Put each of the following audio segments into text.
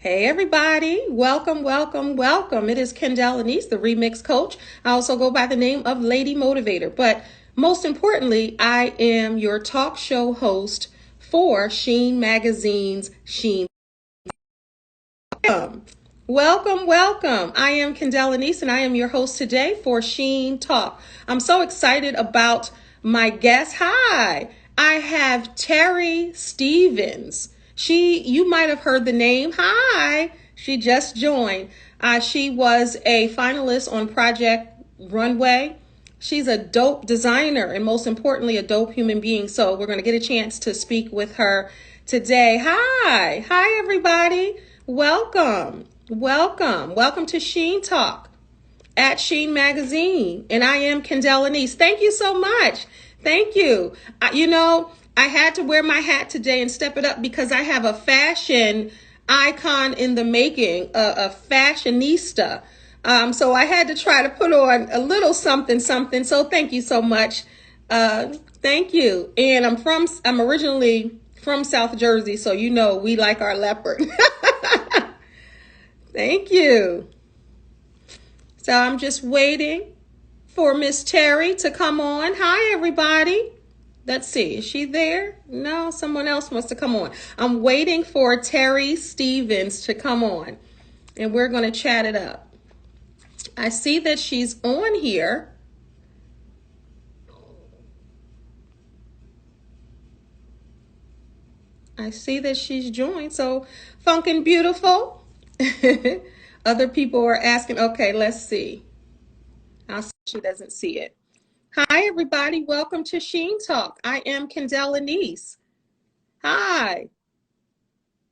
Hey everybody, welcome, welcome, welcome. It is Kendéll Lenice, the remix coach. I also go by the name of Lady Motivator, but most importantly, I am your talk show host for Sheen Magazine's Sheen. Welcome, welcome, welcome. I am Kendéll Lenice and I am your host today for Sheen Talk. I'm so excited about my guest. Hi, I have Terri Stevens. You might have heard the name. Hi, she just joined. She was a finalist on Project Runway. She's a dope designer and most importantly, a dope human being. So we're going to get a chance to speak with her today. Hi, everybody. Welcome, welcome to Sheen Talk at Sheen Magazine. And I am Kendéll Lenice. Thank you so much. Thank you. I had to wear my hat today and step it up because I have a fashion icon in the making, a fashionista. So I had to try to put on a little something. So thank you so much. Thank you. And I'm originally from South Jersey, so we like our leopard. Thank you. So I'm just waiting for Miss Terri to come on. Hi, everybody. Let's see. Is she there? No, someone else wants to come on. I'm waiting for Terri Stevens to come on, and we're going to chat it up. I see that she's on here. I see that she's joined. So, Funkin' Beautiful. Other people are asking. Okay, let's see. I'll see if she doesn't see it. Hi, everybody. Welcome to Sheen Talk. I am Kendéll Lenice. Hi.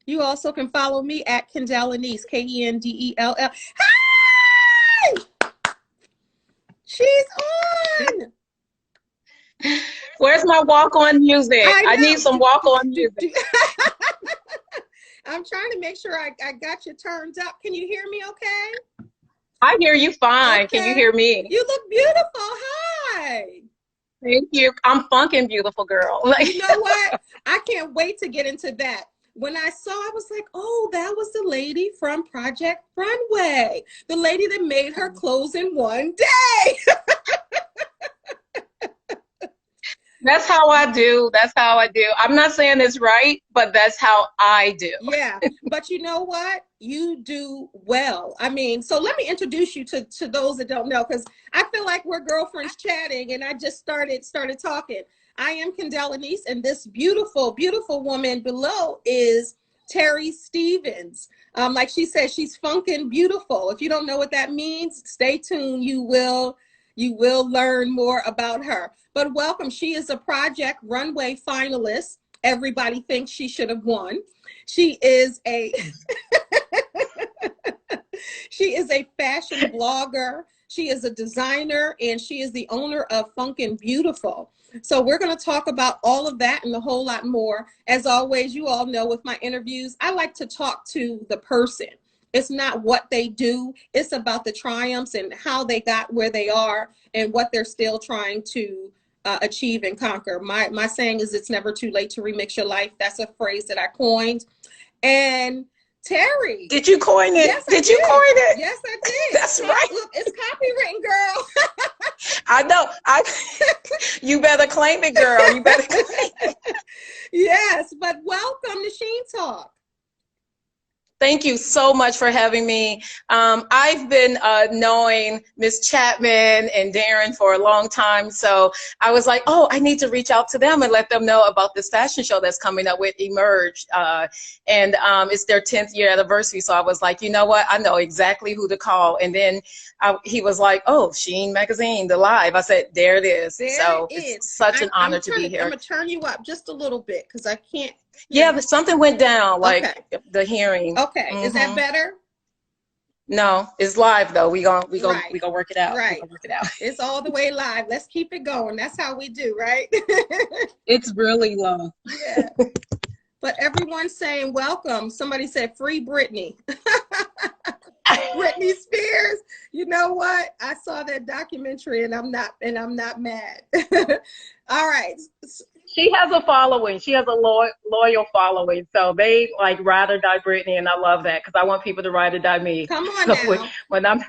You also can follow me at Kendéll Lenice, Kendell. Hi! She's on. Where's my walk-on music? I need some walk-on music. I'm trying to make sure I got you turned up. Can you hear me okay? I hear you fine. Okay. Can you hear me? You look beautiful. Hi. Thank you. I'm funkin' beautiful, girl. You know what? I can't wait to get into that. When I saw, I was like, oh, that was the lady from Project Runway. The lady that made her clothes in one day. That's how I do. That's how I do. I'm not saying it's right, but that's how I do. Yeah, but you know what? You do well. I mean, so let me introduce you to those that don't know, because I feel like we're girlfriends chatting, and I just started talking. I am Kendéll Lenice, and this beautiful, beautiful woman below is Terri Stevens. Like she said, she's funkin' beautiful. If you don't know what that means, stay tuned. You will learn more about her. But welcome. She is a Project Runway finalist. Everybody thinks she should have won. She is a she is a fashion blogger. She is a designer, and she is the owner of Funkin' Beautiful. So we're going to talk about all of that and a whole lot more. As always, you all know with my interviews, I like to talk to the person. It's not what they do. It's about the triumphs and how they got where they are and what they're still trying to achieve and conquer. My saying is, it's never too late to remix your life. That's a phrase that I coined. And Terri. Did you coin it? Yes, did you coin it? Yes, I did. That's right. Look, it's copywritten, girl. I know. You better claim it, girl. You better claim it. Yes, but welcome to Sheen Talk. Thank you so much for having me. I've been knowing Miss Chapman and Darren for a long time, so I was like, oh, I need to reach out to them and let them know about this fashion show that's coming up with Emerge. And it's their 10th year anniversary, so I was like, you know what? I know exactly who to call. And then he was like, oh, Sheen Magazine, the live. I said, there it is. It's such an honor to be here. I'm going to turn you up just a little bit because I can't. Yeah, but something went down, like the hearing. Okay, is that better? No, it's live though. We gonna work it out. Right, work it out. It's all the way live. Let's keep it going. That's how we do, right? It's really low. Yeah. But everyone's saying welcome. Somebody said free Britney. Britney Spears. You know what? I saw that documentary, and I'm not mad. All right. She has a following. She has a loyal following. So they like ride or die Brittany, and I love that because I want people to ride or die me. Come on So now. when I'm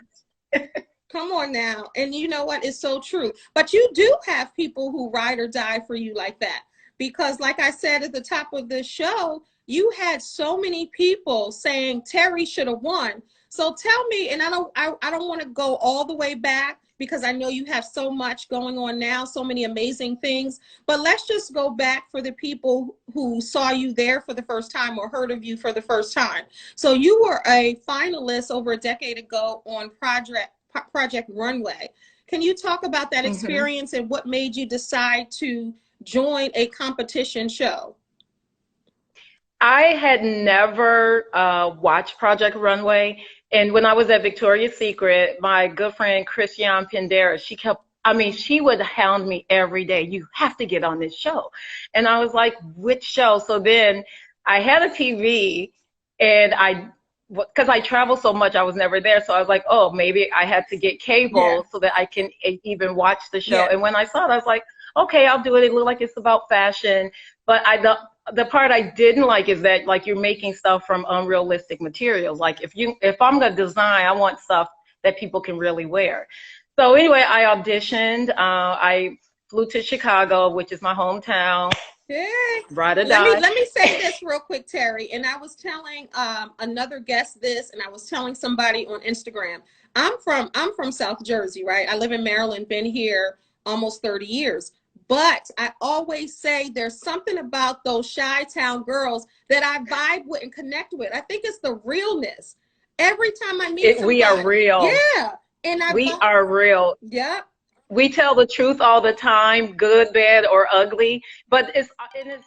Come on now. And you know what? It's so true. But you do have people who ride or die for you like that. Because like I said at the top of this show, you had so many people saying Terri should have won. So tell me, and I don't want to go all the way back because I know you have so much going on now, so many amazing things. But let's just go back for the people who saw you there for the first time or heard of you for the first time. So you were a finalist over a decade ago on Project Runway. Can you talk about that experience and what made you decide to join a competition show? I had never watched Project Runway. And when I was at Victoria's Secret, my good friend Christiane Pendera, she would hound me every day. You have to get on this show. And I was like, which show? So then I had a TV and because I travel so much, I was never there. So I was like, oh, maybe I had to get cable so that I can even watch the show. And when I saw it, I was like, okay, I'll do it. It looked like it's about fashion. But the part I didn't like is that like you're making stuff from unrealistic materials. Like if I'm gonna design, I want stuff that people can really wear. So anyway, I auditioned. I flew to Chicago, which is my hometown. Hey. Ride or die. Let me say this real quick, Terri. And I was telling another guest this, and I was telling somebody on Instagram. I'm from South Jersey, right? I live in Maryland, been here almost 30 years. But I always say there's something about those Chi-Town girls that I vibe with and connect with. I think it's the realness. Every time I meet somebody, we are real. Yeah. And we are real. Yep. We tell the truth all the time, good, bad, or ugly, but it's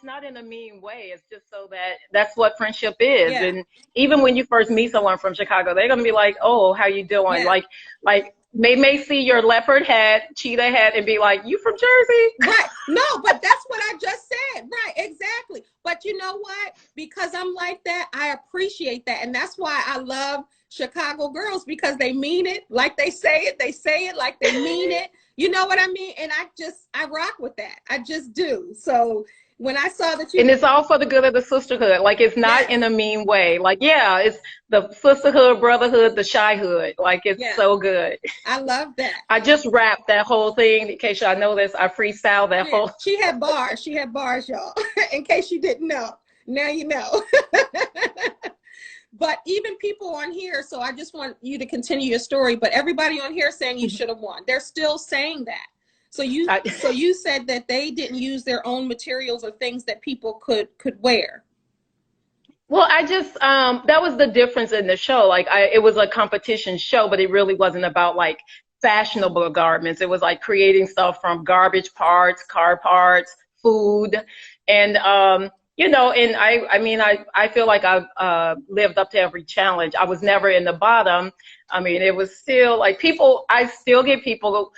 not in a mean way. It's just so that's what friendship is. Yeah. And even when you first meet someone from Chicago, they're gonna be like, "Oh, how you doing?" Yeah. Like they may see your leopard hat, cheetah hat, and be like, "You from Jersey?" Right. No, but that's what I just said. Right. Exactly. But you know what? Because I'm like that, I appreciate that, and that's why I love Chicago girls because they mean it like they say it. They say it like they mean it. You know what I mean? And I rock with that. I just do. So when I saw that and it's all for the good of the sisterhood. Like it's not in a mean way. Like, yeah, it's the sisterhood, brotherhood, the shyhood. Like it's so good. I love that. I just rapped that whole thing. In case y'all know this, I freestyled that whole. She had bars. She had bars, y'all. In case you didn't know. Now you know. But even people on here, so I just want you to continue your story, but everybody on here saying you should have won. They're still saying that. So you said that they didn't use their own materials or things that people could wear. Well, I just that was the difference in the show. Like it was a competition show, but it really wasn't about like fashionable garments. It was like creating stuff from garbage parts, car parts, food, and you know, and I feel like I've lived up to every challenge. I was never in the bottom. I mean, it was still like I still get people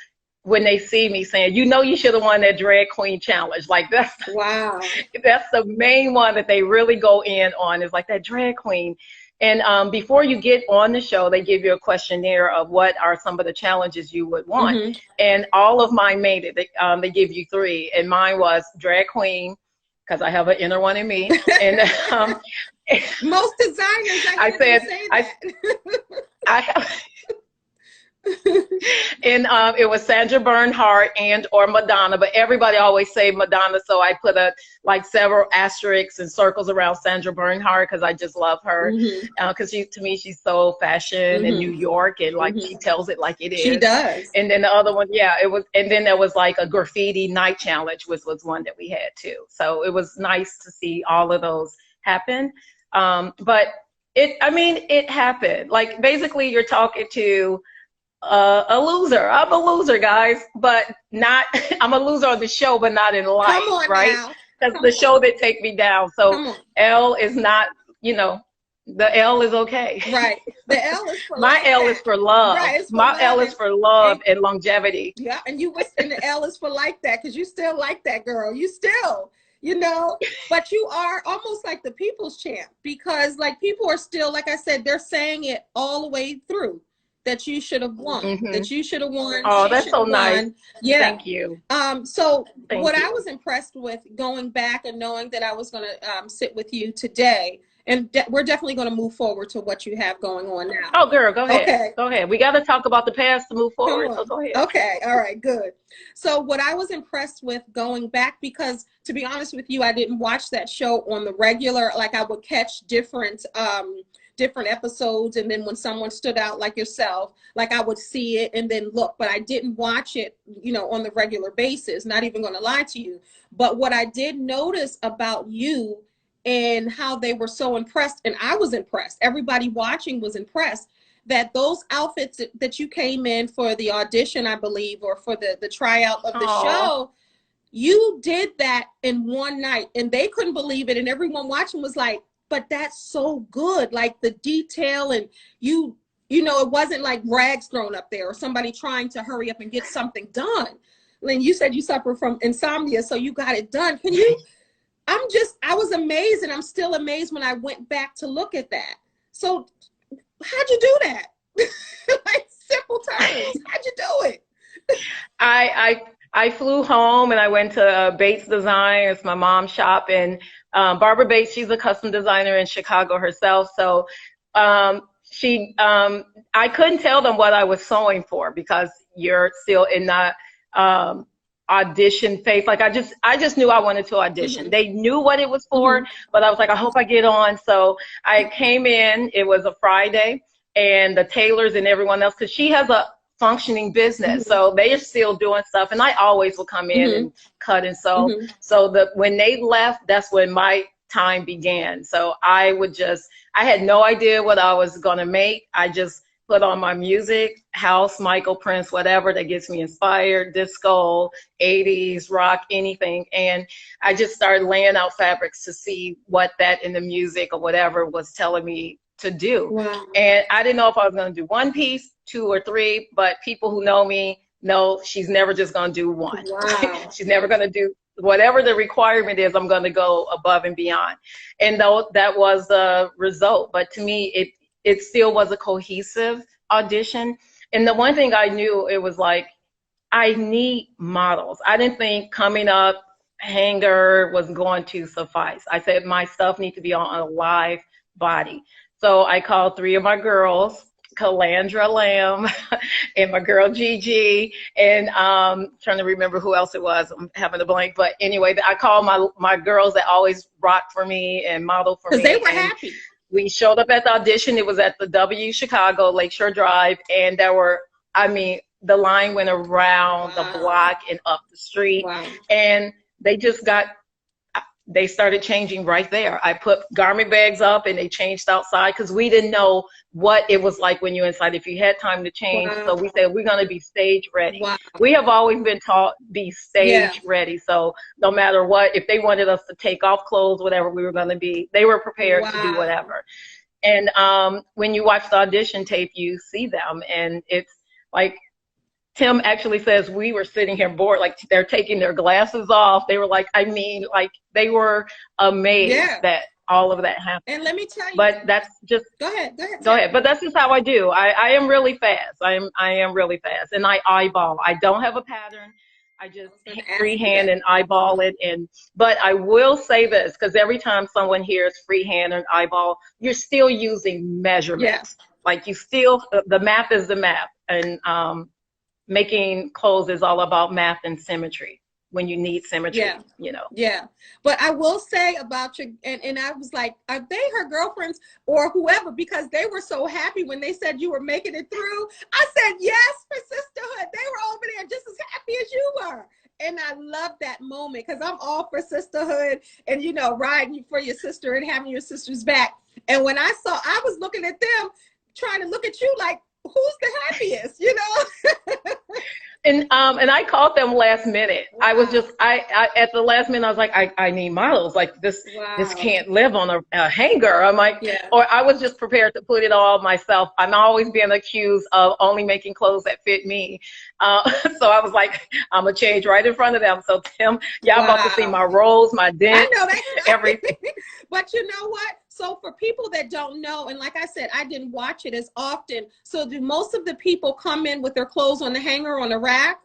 when they see me saying, you know, you should have won that drag queen challenge. Like that's the main one that they really go in on is like that drag queen. And before you get on the show, they give you a questionnaire of what are some of the challenges you would want. And all of mine made it. They give you 3, and mine was drag queen, because I have an inner one in me. And most designers, I said, say that. I have. And it was Sandra Bernhard and or Madonna, but everybody always say Madonna, so I put several asterisks and circles around Sandra Bernhard because I just love her. Because to me she's so fashion in New York, and like she tells it like it is. She does. And then the other one, it was, and then there was like a graffiti night challenge, which was one that we had too. So it was nice to see all of those happen. But it happened. Like basically you're talking to a loser. I'm a loser, guys, but not. I'm a loser on the show, but not in life. Come on, right? That's the show that take me down. So L is not. You know, the L is okay. Right. The L is for my L is for love. Right, my L is for love and longevity. Yeah, and the L is for like that because you still like that girl. You still. You know, but you are almost like the people's champ because like people are still, like I said, they're saying it all the way through. that you should have won. That you should have won. Oh, She that's should so have nice. won. Yeah. Thank you. So Thank what you. I was impressed with going back and knowing that I was going to sit with you today, and we're definitely going to move forward to what you have going on now. Oh, girl, go ahead. Okay. Go ahead. We got to talk about the past to move forward. So go ahead. Okay. All right. Good. So what I was impressed with going back, because to be honest with you, I didn't watch that show on the regular. Like I would catch different episodes, and then when someone stood out like yourself, like I would see it and then look, but I didn't watch it, you know, on the regular basis. Not even going to lie to you. But what I did notice about you and how they were so impressed, and I was impressed, everybody watching was impressed, that those outfits that you came in for the audition, I believe, or for the tryout of the show, you did that in one night, and they couldn't believe it, and everyone watching was like, but that's so good, like the detail, and you know, it wasn't like rags thrown up there or somebody trying to hurry up and get something done. Lynn, you said you suffer from insomnia, so you got it done. Can you, I was amazed, and I'm still amazed when I went back to look at that. So how'd you do that? Like simple terms, how'd you do it? I flew home and I went to Bates Design. It's my mom's shop, and Barbara Bates, she's a custom designer in Chicago herself. So I couldn't tell them what I was sewing for because you're still in the audition phase. Like I just knew I wanted to audition. They knew what it was for, but I was like, I hope I get on. So I came in, it was a Friday, and the tailors and everyone else, because she has a functioning business, so they are still doing stuff, and I always will come in and cut and sew. So when they left, that's when my time began. So I had no idea what I was gonna make. I just put on my music, house, Michael, Prince, whatever that gets me inspired, disco, 80s, rock, anything. And I just started laying out fabrics to see what that in the music or whatever was telling me to do. Wow. And I didn't know if I was going to do one piece, 2 or 3, but people who know me know she's never just going to do one. Wow. She's never going to do whatever the requirement is. I'm going to go above and beyond. And though that was the result, but to me, it still was a cohesive audition. And the one thing I knew, it was like, I need models. I didn't think coming up hanger was going to suffice. I said my stuff needs to be on a live body. So I called 3 of my girls, Calandra Lamb and my girl Gigi, and trying to remember who else it was. I'm having a blank, but anyway, I called my girls that always rock for me and model for me. Because they were happy. We showed up at the audition. It was at the W Chicago, Lakeshore Drive, and there were, the line went around the block and up the street, and they started changing right there. I put garment bags up and they changed outside because we didn't know what it was like when you're inside, if you had time to change. So we said, we're going to be stage ready. We have always been taught be stage ready. So no matter what, if they wanted us to take off clothes, whatever, we were going to be, they were prepared to do whatever. And when you watch the audition tape, you see them, and it's like, Tim actually says we were sitting here bored, like they're taking their glasses off. They were like, like they were amazed that all of that happened. And let me tell you. But that's just. Go ahead. But that's just how I do. I am really fast. I am really fast, and I eyeball. I don't have a pattern. I just freehand and eyeball it. But I will say this, because every time someone hears freehand and eyeball, you're still using measurements. Like you still, the math is the math, and making clothes is all about math and symmetry when you need symmetry, you know. But I will say about you, and I was like, are they her girlfriends or whoever? Because they were so happy when they said you were making it through. I said, yes, for sisterhood. They were over there just as happy as you were. And I love that moment because I'm all for sisterhood and, you know, riding for your sister and having your sister's back. And when I was looking at them, trying to look at you like, who's the happiest, you know? And I called them last minute. I was just, I at the last minute, I was like, I need models. Like this can't live on a hanger. I'm like, or I was just prepared to put it all myself. I'm always being accused of only making clothes that fit me. So I was like, I'm gonna change right in front of them. So Tim, y'all about to see my rolls, my dents, I know that. everything. But you know what? So for people that don't know, and like I said, I didn't watch it as often. So do most of the people come in with their clothes on the hanger on the rack?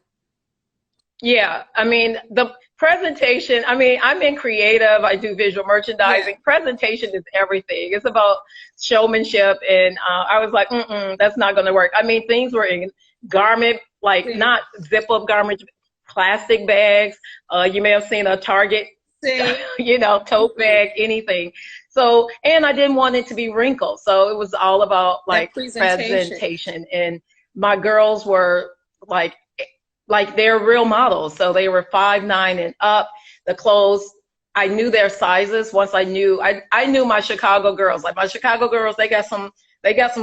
Yeah, I mean, the presentation, I mean, I'm in creative, I do visual Yeah. merchandising. Presentation is everything. It's about showmanship. And I was like, that's not going to work. I mean, things were in garment, like See, not zip up garment, plastic bags. You may have seen a Target, see, tote bag, anything. So, and I didn't want it to be wrinkled. So it was all about that like presentation. presentation. And my girls were like, they're real models. So they were 5'9" and up. The clothes, I knew their sizes once I knew my Chicago girls. Like my Chicago girls, they got some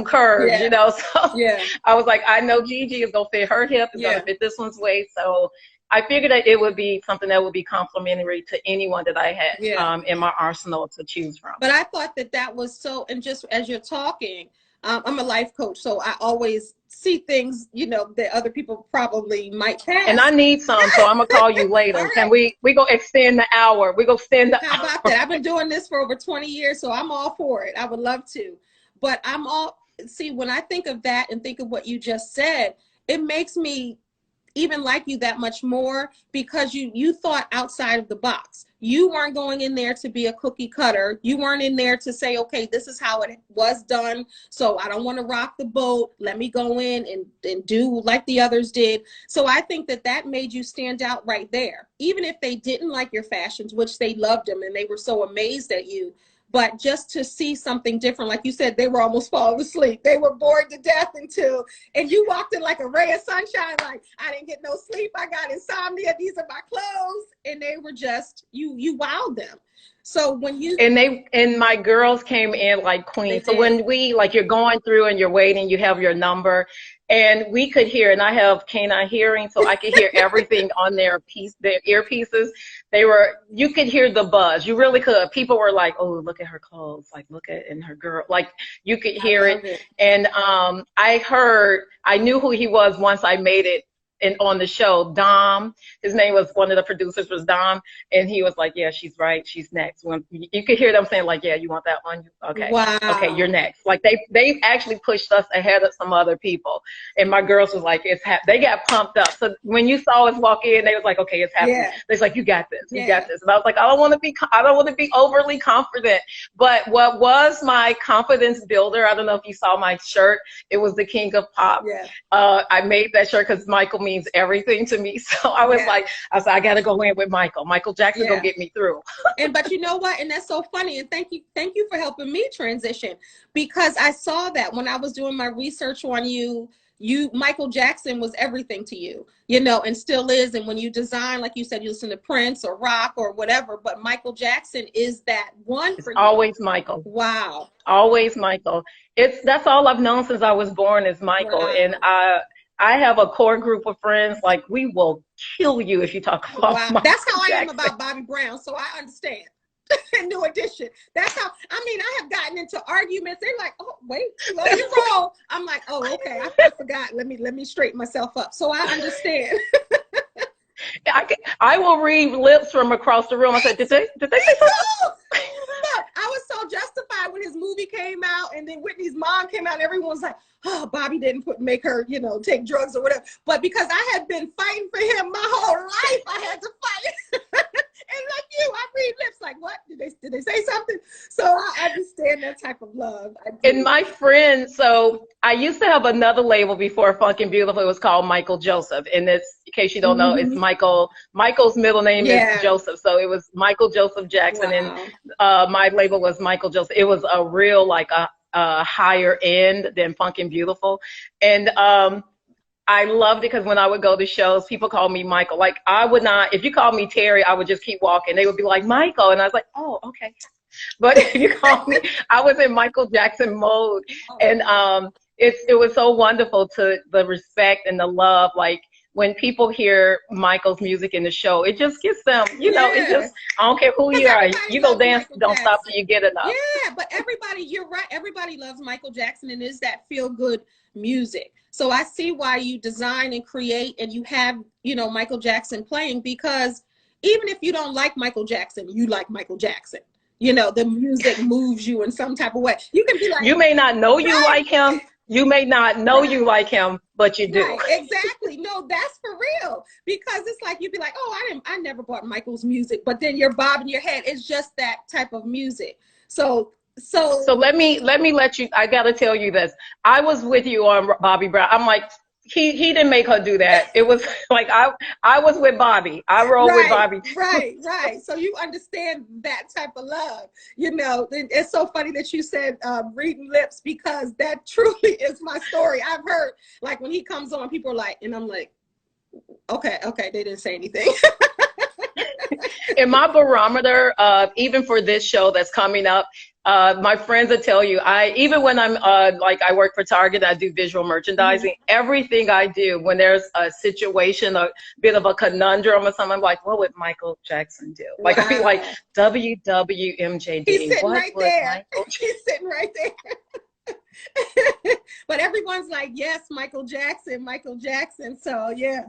curves, Yeah, So yeah, I was like, I know Gigi is gonna fit her hip, is gonna yeah, fit this one's waist. So I figured that it would be something that would be complimentary to anyone that I had yeah. in my arsenal to choose from. But I thought that that was so, and just as you're talking, I'm a life coach, so I always see things, that other people probably might And I pass. need some, so I'm gonna call you All later. Can right. we go extend the hour? We go extend the How about hour. that? I've been doing this for over 20 years, so I'm all for it. I would love to. But see, when I think of that and think of what you just said, it makes me even like you that much more, because you thought outside of the box. You weren't going in there to be a cookie cutter. You weren't in there to say, okay, this is how it was done, so I don't want to rock the boat, let me go in and do like the others did. So I think that that made you stand out right there, even if they didn't like your fashions, which they loved them and they were so amazed at you. But just to see something different, like you said, they were almost falling asleep, they were bored to death until, and you walked in like a ray of sunshine, like, I didn't get no sleep, I got insomnia, these are my clothes. And they were just, you wowed them. So when you, And my girls came in like they queens. So did. when like you're going through and you're waiting, you have your number, and we could hear, and I have canine hearing, so I could hear everything on their earpieces. You could hear the buzz. You really could. People were like, "Oh, look at her clothes. Like, look at and her girl." Like, you could I hear it. love it. And I knew who he was once I made it. And on the show, Dom, his name was, one of the producers was Dom, and he was like, "Yeah, she's right. She's next." When you could hear them saying like, "Yeah, you want that one? Okay, okay, you're Wow. next." Like they actually pushed us ahead of some other people, and my girls was like, they got pumped up. So when you saw us walk in, they was like, "Okay, it's happening." Yeah, They was like, "You got this, you got yeah, this." And I was like, I don't want to be overly confident. But what was my confidence builder? I don't know if you saw my shirt. It was the King of Pop. yeah, I made that shirt because Michael means everything to me. So yeah, I said, I gotta go in with Michael. Michael Jackson gonna yeah. get me through. But you know what? And that's so funny. And thank you for helping me transition, because I saw that when I was doing my research on you. Michael Jackson was everything to you, and still is. And when you design, like you said, you listen to Prince or rock or whatever, but Michael Jackson is that one It's for you. always Michael. Wow. Always Michael. That's all I've known since I was born is Michael. And Wow. I have a core group of friends, like we will kill you if you talk about Wow. That's Michael how I am Jackson. about Bobby Brown. So I understand. New edition. That's how, I mean, I have gotten into arguments. They're like, oh, wait, slow your roll. I'm like, oh, okay. I forgot. Let me straighten myself up. So I understand. I will read lips from across the room. I said, did they say something? Look, I was so justified when his movie came out, and then Whitney's mom came out, and everyone was like, oh, Bobby didn't make her, take drugs or whatever. But because I had been fighting for him my whole life, I had to fight. And like you, I read lips like, what? Did they say something? So I understand that type of love. I And do. my friend, so I used to have another label before Funkin' Beautiful. It was called Michael Joseph. And it's, in case you don't know, it's Mm-hmm. Michael. Michael's middle name is Yeah. Joseph. So it was Michael Joseph Jackson. And Wow. my label was Michael Joseph. It was a real, like a higher end than Funkin' Beautiful. And I loved it because when I would go to shows, people called me Michael. Like, I would not, if you called me Terry, I would just keep walking. They would be like, Michael. And I was like, oh, okay. But if you call me, I was in Michael Jackson mode. And it was so wonderful, to the respect and the love. Like, when people hear Michael's music in the show, it just gets them, it Yeah. just, I don't care who Because you are. everybody You go loves dance, Michael don't stop Jackson. till you get enough. Yeah, but everybody, you're right. Everybody loves Michael Jackson, and is that feel good music. So I see why you design and create, and you have, Michael Jackson playing, because even if you don't like Michael Jackson, you like Michael Jackson. you know, the music moves you in some type of way. You can be like, you may not know you right, like him. You may not know right, you like him, but you do. right, exactly. No, that's for real. Because it's like you'd be like, oh, I never bought Michael's music, but then you're bobbing your head. It's just that type of music. So So let you, I gotta tell you this. I was with you on Bobby Brown. I'm like, he didn't make her do that. It was like I was with Bobby. I rolled with right, Bobby too. right. So you understand that type of love. You know, it's so funny that you said reading lips, because that truly is my story. I've heard, like, when he comes on, people are like, and I'm like, okay, they didn't say anything. In my barometer, even for this show that's coming up, my friends will tell you, even when I'm like, I work for Target, I do visual merchandising. Everything I do, when there's a situation, a bit of a conundrum or something, I'm like, what would Michael Jackson do? Like, I'd be like, WWMJD. He's sitting what right would there. Michael He's sitting right there. But everyone's like, yes, Michael Jackson. So yeah,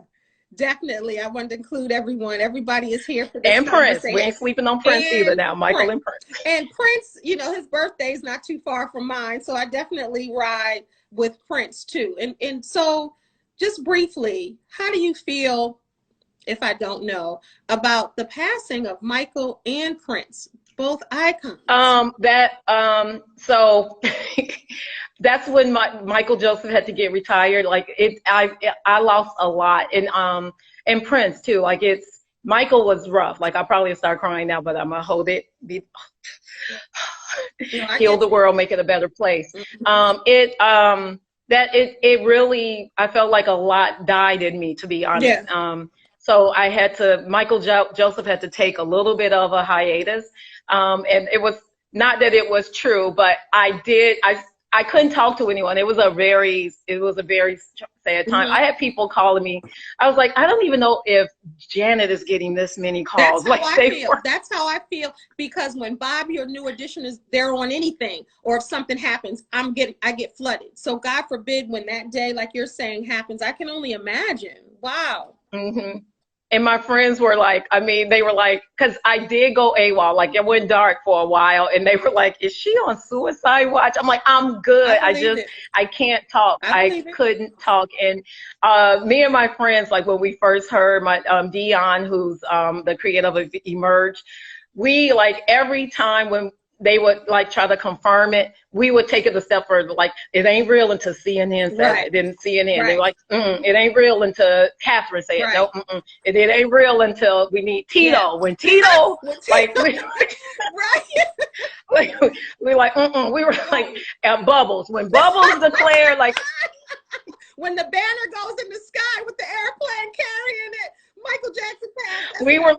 definitely. I wanted to include everyone. Everybody is here for this And Prince. conversation. We ain't sleeping on Prince either now. Michael and Prince. And Prince, you know, his birthday is not too far from mine, so I definitely ride with Prince too. And so, just briefly, how do you feel, if I don't know, about the passing of Michael and Prince, both icons? So that's when Michael Joseph had to get retired. Like, I lost a lot, and Prince too. Like, Michael was rough. Like, I'll probably start crying now, but I'm gonna hold it. Heal the world, make it a better place. It really, I felt like a lot died in me, to be honest. Yeah. So Michael Joseph had to take a little bit of a hiatus. And it was not that it was true, but I couldn't talk to anyone. It was a very sad time. I had people calling me. I was like, I don't even know if Janet is getting this many calls. That's how I feel, because when Bobby or New Edition is there on anything, or if something happens, I get flooded. So God forbid when that day, like you're saying, happens. I can only imagine. Wow. And my friends were like, they were like, because I did go AWOL, like it went dark for a while, and they were like, is she on suicide watch? I'm like, I'm good. I can't talk. I couldn't talk. And me and my friends, like when we first heard Dion, who's the creator of Emerge, we, like, every time when they would like try to confirm it, we would take it a step further. Like, it ain't real until CNN said it. Then CNN, they're like, it ain't real until Catherine said it. No, it ain't real until we need Tito. Yeah. When Tito, like, we were like at Bubbles. When Bubbles declared, like, when the banner goes in the sky with the airplane carrying it, Michael Jackson passed. We were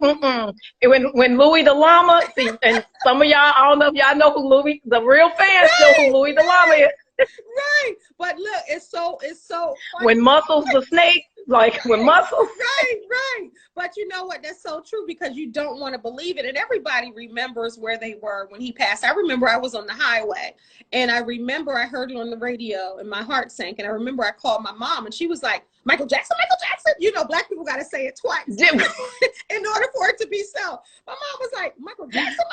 when Louis the Llama. See, and some of y'all, I don't know if y'all know who Louis, the real fans know who Louis the Llama is. Right, but look, it's so funny. When Muscles the snake, like when Muscles. Right. But you know what? That's so true, because you don't want to believe it, and everybody remembers where they were when he passed. I remember I was on the highway, and I remember I heard it on the radio, and my heart sank. And I remember I called my mom, and she was like, Michael Jackson. You know, Black people got to say it twice in order for it to be so. My mom was like, Michael Jackson.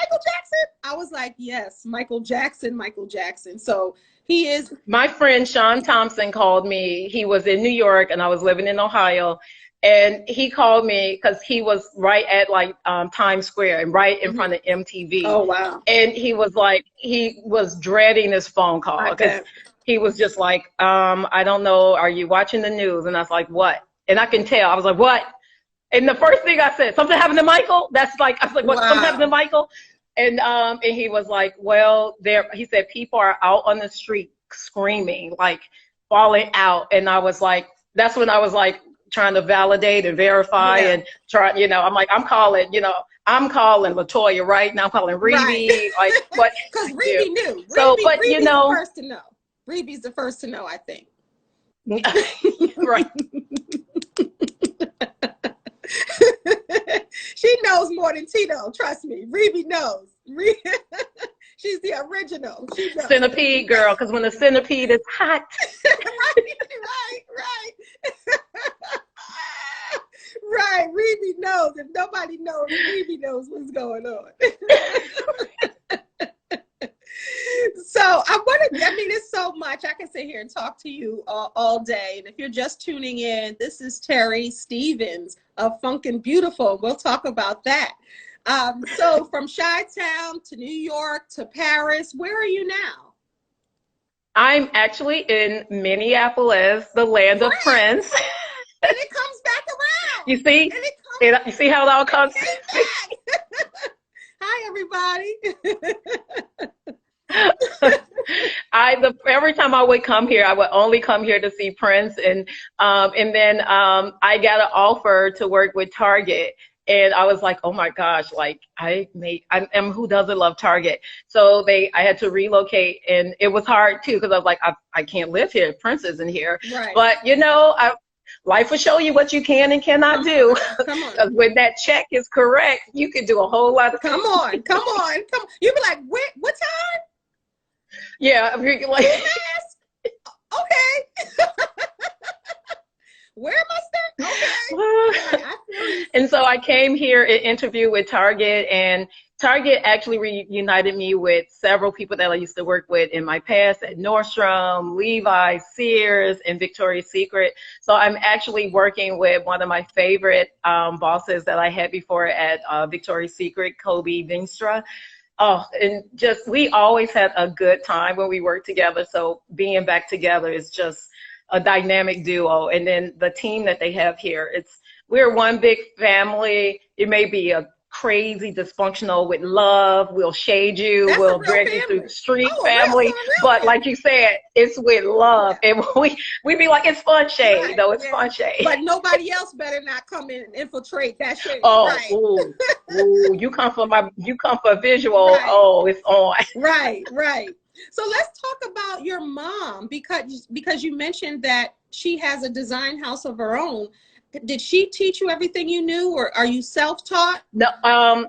I was like, yes, Michael Jackson. So he is. My friend Sean Thompson called me. He was in New York, and I was living in Ohio. And he called me because he was right at like Times Square and right in front of MTV. Oh, wow. And he was like, he was dreading this phone call, because he was just like, I don't know, are you watching the news? And I was like, what? And I can tell. I was like, what? And the first thing I said, something happened to Michael? I was like, what? Wow. Something happened to Michael? And he was like, well, he said, people are out on the street screaming, like falling out. And I was like, that's when I was like trying to validate and verify and try, I'm like, I'm calling LaToya right now. I'm calling Rebe. Like, what? Because Rebe knew. So, but Rebe's the first to know. Rebe's the first to know, I think. Right. She knows more than Tito, trust me. Rebe knows. She's the original. Centipede girl, because when the centipede is hot. Right. Rebe knows. If nobody knows, Rebe knows what's going on. So I wanted, I mean, it's so much. I can sit here and talk to you all day. And if you're just tuning in, this is Terri Stevens of Funkin Beautiful. We'll talk about that. So from Chi-Town to New York to Paris, where are you now? I'm actually in Minneapolis, the land of Prince. And it comes back around. You see? You see how it all comes back. Hi, everybody. Every time I would come here, I would only come here to see Prince, and then I got an offer to work with Target, and I was like, oh my gosh, like I am, who doesn't love Target? So I had to relocate, and it was hard too because I was like, I can't live here. Prince isn't here, right. But you know, life will show you what you can and cannot do. Come on. Because when that check is correct, you can do a whole lot of things. Come on. You be like, what time? Yeah, like, okay. Where am I staying? Okay. And so I came here and interviewed with Target, and Target actually reunited me with several people that I used to work with in my past at Nordstrom, Levi's, Sears, and Victoria's Secret. So I'm actually working with one of my favorite bosses that I had before at Victoria's Secret, Kobe Vinstra. Oh, and just, we always had a good time when we worked together. So being back together is just a dynamic duo. And then the team that they have here, we're one big family. It may be a crazy dysfunctional with love. We'll shade you. We'll drag you through the street family. But like you said, it's with love. And we be like, it's fun shade. Right, though it's fun shade. But nobody else better not come in and infiltrate that shade. Oh, right. ooh, you come for visual. Right. Oh, it's on. Right. So let's talk about your mom, because you mentioned that she has a design house of her own. Did she teach you everything you knew, or are you self-taught? No,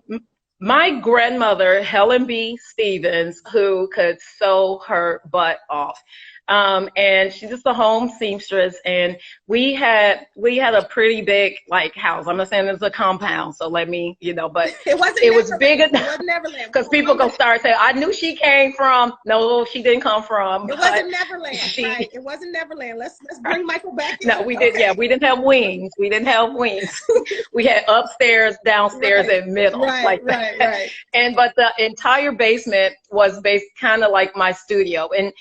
my grandmother, Helen B. Stevens, who could sew her butt off. And she's just a home seamstress, and we had a pretty big like house. I'm not saying it's a compound, so let me, but it was big enough because people gonna start saying, I knew she came from. No, she didn't come from. It wasn't Neverland, right? It wasn't Neverland. Let's bring Michael back in. No, we didn't. Yeah, we didn't have wings. We didn't have wings. We had upstairs, downstairs, and middle, like that. Right. But the entire basement was kind of like my studio, and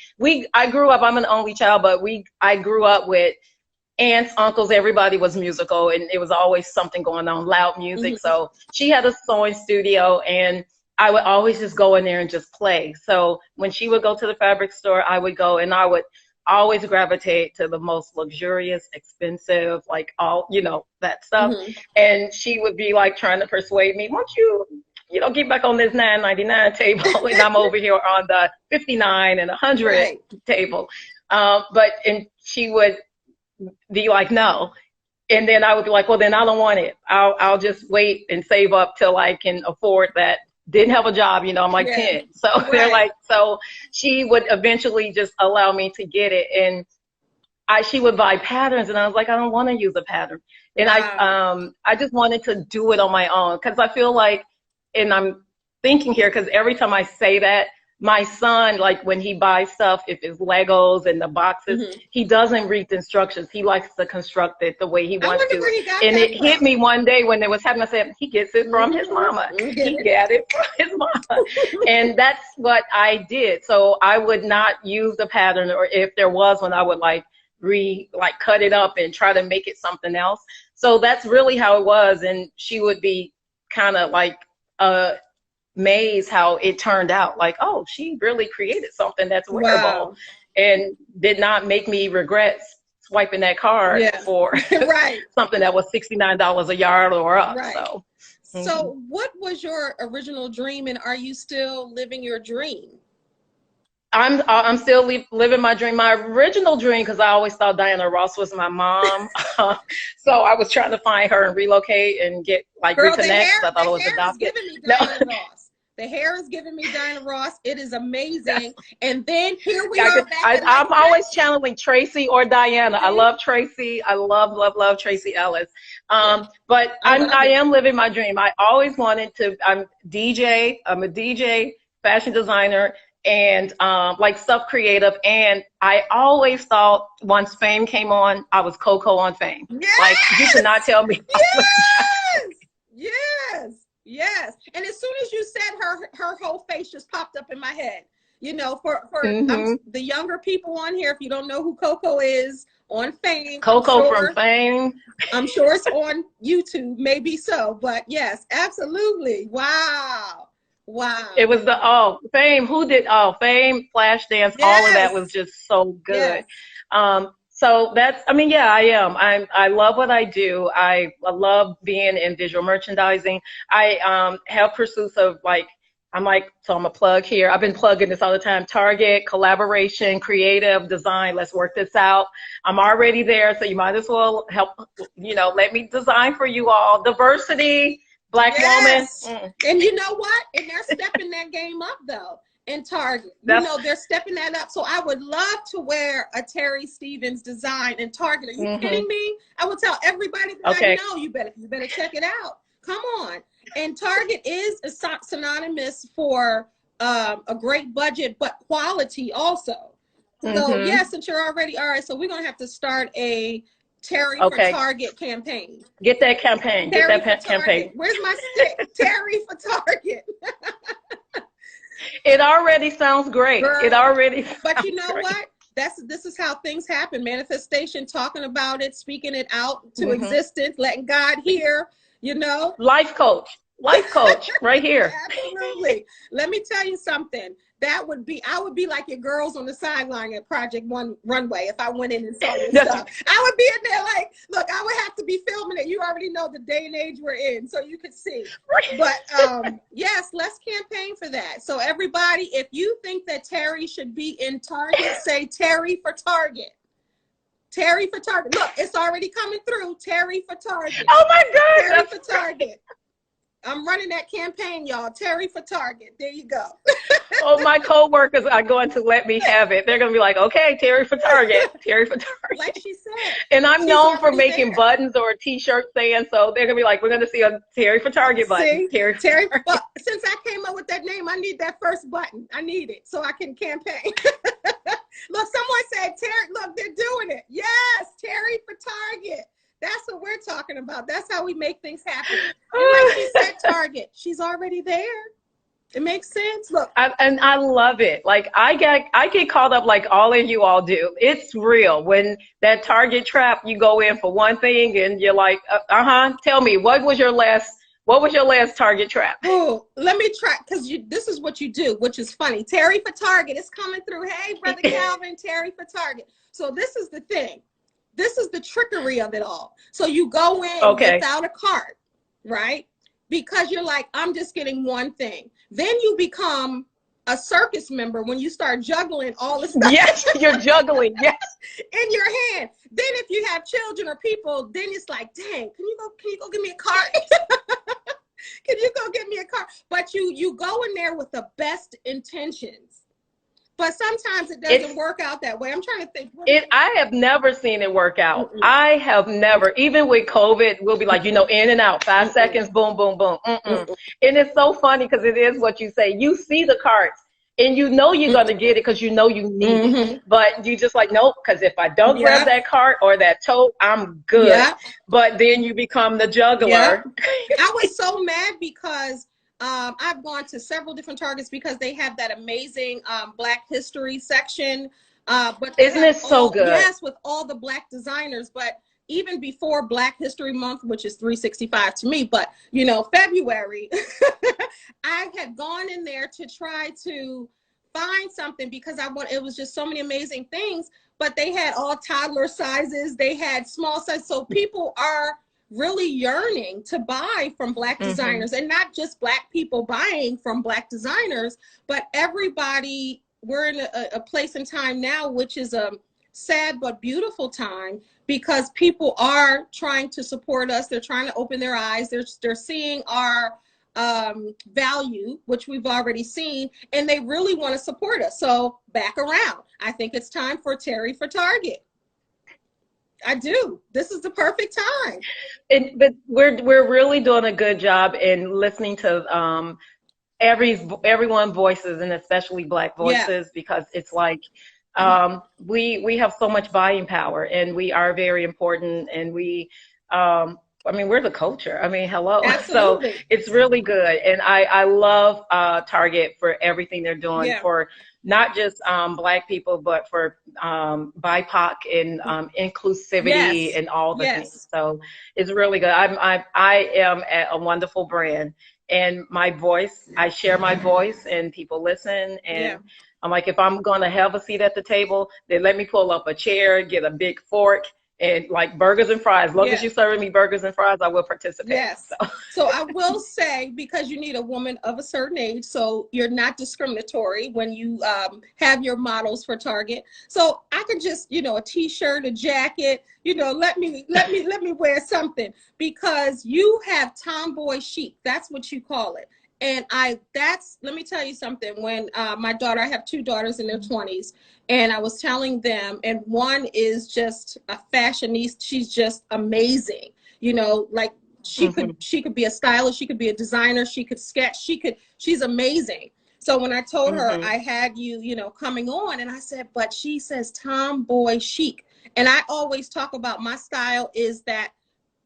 I grew up. I'm an only child, but I grew up with aunts, uncles, everybody was musical, and it was always something going on, loud music. Mm-hmm. So she had a sewing studio, and I would always just go in there and just play. So when she would go to the fabric store, I would go, and I would always gravitate to the most luxurious, expensive, like all, that stuff. Mm-hmm. And she would be like trying to persuade me, won't you get back on this $9.99 table, and I'm over here on the $59 and $100 table. And she would be like, no. And then I would be like, well, then I don't want it. I'll just wait and save up till I can afford that. Didn't have a job, I'm like 10. So they're like, so she would eventually just allow me to get it. And she would buy patterns, and I was like, I don't want to use a pattern. And I just wanted to do it on my own, because I feel like, and I'm thinking here, because every time I say that, my son, like when he buys stuff, if it's Legos and the boxes, mm-hmm. he doesn't read the instructions. He likes to construct it the way he wants to. And it hit me one day when it was happening. I said, he gets it from his mama. He got it from his mama. And that's what I did. So I would not use the pattern, or if there was one, I would cut it up and try to make it something else. So that's really how it was. And she would be kind of like amazed how it turned out. Like, oh, she really created something that's wearable. Wow. And did not make me regret swiping that card for something that was $69 a yard or up. Right. So what was your original dream, and are you still living your dream? I'm still living my dream. My original dream, because I always thought Diana Ross was my mom. So I was trying to find her and relocate and get reconnect. I thought it was adopted. The hair is giving me Diana Ross. It is amazing. And then here we are. I'm always channeling Tracy or Diana. I love Tracy. I love Tracy Ellis. But I am living my dream. I always wanted to. I'm a DJ, fashion designer, and like stuff creative. And I always thought once Fame came on, I was Coco on Fame. Yes! Like, you cannot tell me. Yes! Yes! Yes! And as soon as you said her whole face just popped up in my head. You know, for the younger people on here, if you don't know who Coco is on Fame, Coco from Fame. I'm sure it's on YouTube, maybe so, but yes, absolutely. Wow. Wow. It was Fame. Who did Fame, Flashdance, all of that was just so good. Yes. So that's, I mean, yeah, I am. I love what I do. I love being in visual merchandising. I have pursuits of so I'm a plug here. I've been plugging this all the time. Target, collaboration, creative, design. Let's work this out. I'm already there, so you might as well help, let me design for you all. Diversity, Black woman. And you know what? And they're stepping that game up, though, in Target. They're stepping that up. So I would love to wear a Terri Stevens design in Target. Are you kidding me? I would tell everybody that I know, you better check it out. Come on. And Target is synonymous for a great budget, but quality also. So yeah, since you're already, all right, so we're going to have to start a Terri for Target campaign. Get that campaign. Get that campaign. Where's my stick? Terri for Target. It already sounds great. Girl, it already But you know great. what? This is how things happen. Manifestation, talking about it, speaking it out to existence, letting God hear. Life coach right here. Absolutely. Let me tell you something. I would be like your girls on the sideline at Project Runway if I went in and saw your stuff. I would be in there like, look, I would have to be filming it. You already know the day and age we're in, so you could see. But yes, let's campaign for that. So everybody, if you think that Terri should be in Target, say Terri for Target. Terri for Target. Look, it's already coming through. Terri for Target. Oh my God. Terri for Target. I'm running that campaign, y'all. Terri for Target. There you go. Oh, my co-workers are going to let me have it. They're going to be like, okay, Terri for Target. Terri for Target. Like she said. And I'm known for making buttons or T-shirts saying, so they're going to be like, we're going to see a Terri for Target button. Terri, well, since I came up with that name, I need that first button. I need it so I can campaign. Look, someone said, Terri, look, they're doing it. Yes, Terri for Target. That's what we're talking about. That's how we make things happen. And like she said, Target, she's already there. It makes sense. Look. And I love it. Like, I get caught up like all of you all do. It's real. When that Target trap, you go in for one thing and you're like, tell me, what was your last Target trap? Oh, let me try, because this is what you do, which is funny. Terri for Target is coming through. Hey, Brother Calvin, Terri for Target. So this is the thing. This is the trickery of it all. So you go in without a cart, right? Because you're like, I'm just getting one thing. Then you become a circus member when you start juggling all the stuff. Yes, you're juggling, yes. In your hand. Then if you have children or people, then it's like, dang, can you go get me a cart? Can you go get me a cart? But you go in there with the best intentions. But sometimes it doesn't work out that way. I'm trying to think. I have never seen it work out. I have never, even with COVID, we'll be like, in and out, 5 seconds, boom, boom, boom. And it's so funny because it is what you say. You see the carts and you're going to get it because you need it. But you just like, nope, because if I don't grab that cart or that tote, I'm good. But then you become the juggler. I was so mad because I've gone to several different Targets because they have that amazing Black History section. But isn't it so good? Yes, with all the Black designers. But even before Black History Month, which is 365 to me, but February, I had gone in there to try to find something because it was just so many amazing things. But they had all toddler sizes, they had small size, so people are really yearning to buy from Black designers, and not just Black people buying from Black designers, but everybody. We're in a place in time now, which is a sad but beautiful time, because people are trying to support us. They're trying to open their eyes. They're seeing our value, which we've already seen, and they really want to support us. So back around. I think it's time for Terri for Target. I do. This is the perfect time. But we're really doing a good job in listening to everyone voices, and especially Black Yeah, voices, because it's like we have so much buying power, and we are very important, and I mean, we're the culture. I mean, hello. So absolutely. it's really good, and I love Target for everything they're doing Yeah. for not just Black people, but for BIPOC and inclusivity Yes. and all the things. Yes. So it's really good. I am at a wonderful brand, and my voice, I share my voice, and people listen. Yeah. And I'm like, if I'm going to have a seat at the table, then let me pull up a chair, get a big fork, and like burgers and fries. As long as Yeah. you're serving me burgers and fries, I will participate. Yes. So. So I will say, because you need a woman of a certain age, so you're not discriminatory when you have your models for Target. So I could just, a t-shirt, a jacket, let me wear something, because you have tomboy chic. That's what you call it. And let me tell you something. When my daughter, I have two daughters in their 20s, and I was telling them, and one is just a fashionista. She's just amazing. Like she could be a stylist, she could be a designer, she could sketch, she's amazing. So when I told her Hmm. I had you, coming on, and I said, but she says tomboy chic. And I always talk about my style is that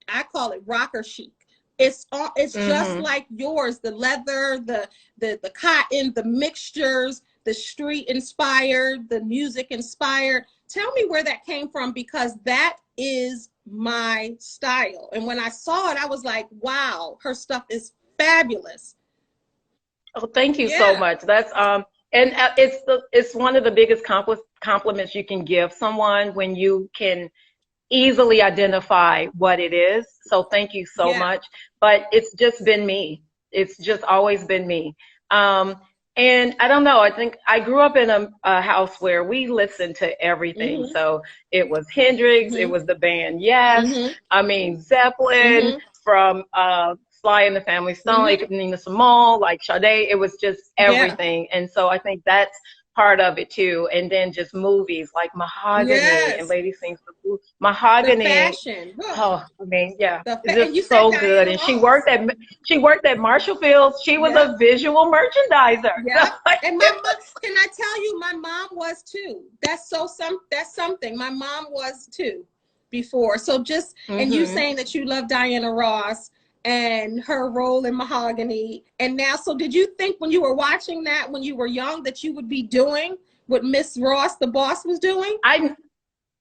I call it rocker chic. It's just Hmm. like yours, the leather, the cotton, the mixtures, the street inspired, the music inspired. Tell me where that came from, because that is my style. And when I saw it, I was like, wow, her stuff is fabulous. Oh, thank you so Yeah. much. That's and it's one of the biggest compliments you can give someone, when you can easily identify what it is. So thank you so Yeah. much. But it's just been me. It's just always been me. Um, and I don't know. I think I grew up in a house where we listened to everything. Mm-hmm. So it was Hendrix, it Mm-hmm. was the band Yes. Mm-hmm. I mean Zeppelin, Mm-hmm. from Sly and the Family Stone, Mm-hmm. like Nina Simone, like Sade. It was just Yeah. everything. And so I think that's part of it too. And then just movies like Mahogany and Yes. Lady Sings the Blues. The Mahogany, fashion. Look. oh, I mean, yeah, it's And you just said so good. Diana And Ross. she worked at Marshall Fields. She was Yep. a visual merchandiser. So Yep. And my mom, can I tell you, my mom was too. That's something. My mom was too before. So just, and you hmm saying that you love Diana Ross and her role in Mahogany. And now, so did you think when you were watching that when you were young that you would be doing what Miss Ross, the boss, was doing? I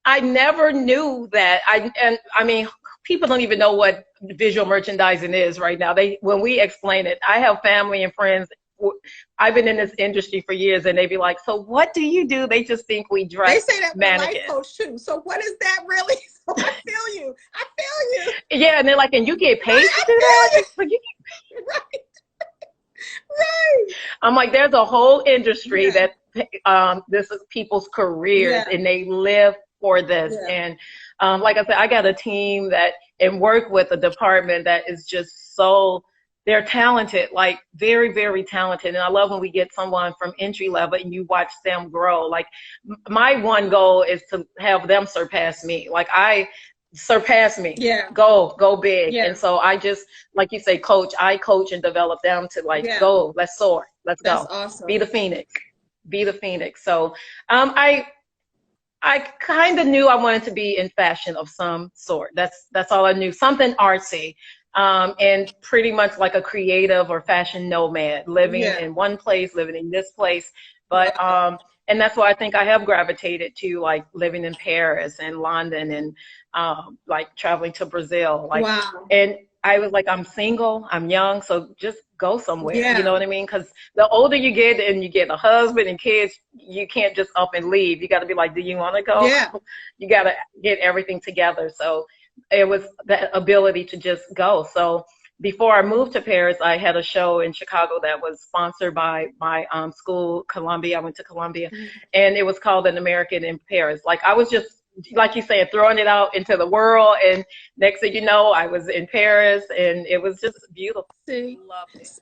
I never knew that. I mean, people don't even know what visual merchandising is right now. When we explain it, I have family and friends. I've been in this industry for years, and they be like, "So what do you do?" They just think we They dress say that with a life mannequins. coach too. So what is that really? So I feel you. I feel you. Yeah, and they're like, "And you get paid Right? to I do that?" feel Like, you you. Right. Right. I'm like, there's a whole industry Yeah. that this is people's careers, Yeah. and they live for this. Yeah. And like I said, I got a team that and work with a department that is just so they're talented, like very, very talented. And I love when we get someone from entry level and you watch them grow. Like my one goal is to have them surpass me. Like I surpass me, Yeah. go big. And Yeah. so I just, like you say, I coach and develop them to like, Yeah. go, let's soar, let's That's go, be awesome. the phoenix, be the phoenix. So I kind of knew I wanted to be in fashion of some sort. That's all I knew. Something artsy, and pretty much like a creative or fashion nomad, living Yeah. in one place, living in this place. But Wow. and that's why I think I have gravitated to like living in Paris and London and like traveling to Brazil. Like, Wow. and I was like, I'm single, I'm young, so just go somewhere. You know Yeah. what I mean? Because the older you get and you get a husband and kids, you can't just up and leave. You got to be like, do you want to go? Yeah. You got to get everything together. So it was the ability to just go. So before I moved to Paris, I had a show in Chicago that was sponsored by my school, Columbia. I went to Columbia, and it was called An American in Paris. Like I was just, like you said, throwing it out into the world, and next thing you know, I was in Paris, and it was just beautiful. See. Loved it.